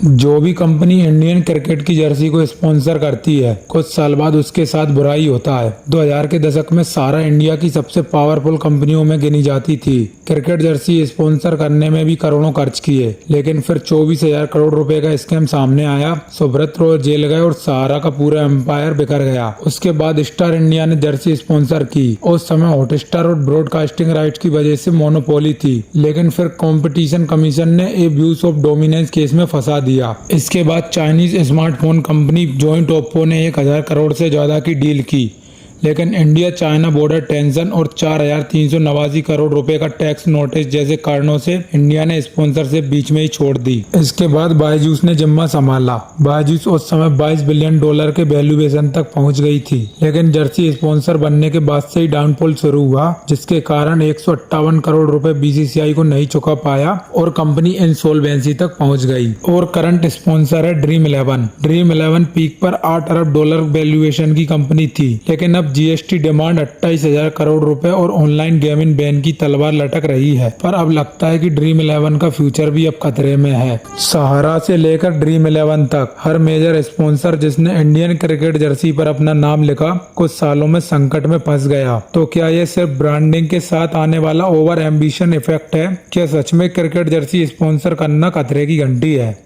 जो भी company Indian cricket की जर्सी को स्पॉन्सर करती है, कुछ साल बाद उसके साथ बुरा ही होता है। 2000 के दशक में सारा इंडिया की सबसे पावरफुल कंपनियों में गिनी जाती थी। क्रिकेट जर्सी स्पॉन्सर करने में भी करोड़ों खर्च किए, लेकिन फिर 24,000 करोड़ रुपए का स्कैम सामने आया। सुब्रत रोय जेल गए और सहारा का पूरा एम्पायर बिखर गया। उसके बाद स्टार इंडिया ने जर्सी स्पॉन्सर की। उस समय हॉटस्टार और ब्रॉडकास्टिंग राइट्स की वजह से मोनोपोली थी, लेकिन फिर कंपटीशन कमीशन ने एब्यूज ऑफ डोमिनेंस केस में फंसा दिया। इसके बाद Chinese smartphone company joint Oppo ने 1000 करोड़ से ज्यादा की डील की, लेकिन इंडिया चाइना बॉर्डर टेंशन और 4,389 करोड़ रुपए का टैक्स नोटिस जैसे कारणों से इंडिया ने स्पॉन्सरशिप बीच में ही छोड़ दी। इसके बाद बायजूस ने जिम्मा संभाला। बायजूस उस समय $22 बिलियन के वैल्यूएशन तक पहुंच गई थी, लेकिन जर्सी स्पॉन्सर बनने के बाद से ही डाउनफॉल शुरू हुआ, जिसके कारण 158 करोड़ रुपए बीसीसीआई को नहीं चुका पाया और कंपनी इंसॉल्वेंसी तक पहुंच गई। और करंट स्पॉन्सर है ड्रीम 11। ड्रीम 11 पीक पर $8 अरब वैल्यूएशन की कंपनी थी, लेकिन अब जीएसटी डिमांड 28,000 करोड़ रुपए और ऑनलाइन गेमिंग बैन की तलवार लटक रही है। पर अब लगता है कि ड्रीम 11 का फ्यूचर भी अब खतरे में है। सहारा से लेकर ड्रीम 11 तक हर मेजर स्पॉन्सर जिसने इंडियन क्रिकेट जर्सी पर अपना नाम लिखा, कुछ सालों में संकट में फंस गया। तो क्या ये सिर्फ ब्रांडिंग के साथ आने वाला ओवर एम्बिशन इफेक्ट है? क्या सच में क्रिकेट जर्सी स्पॉन्सर करना खतरे की घंटी है?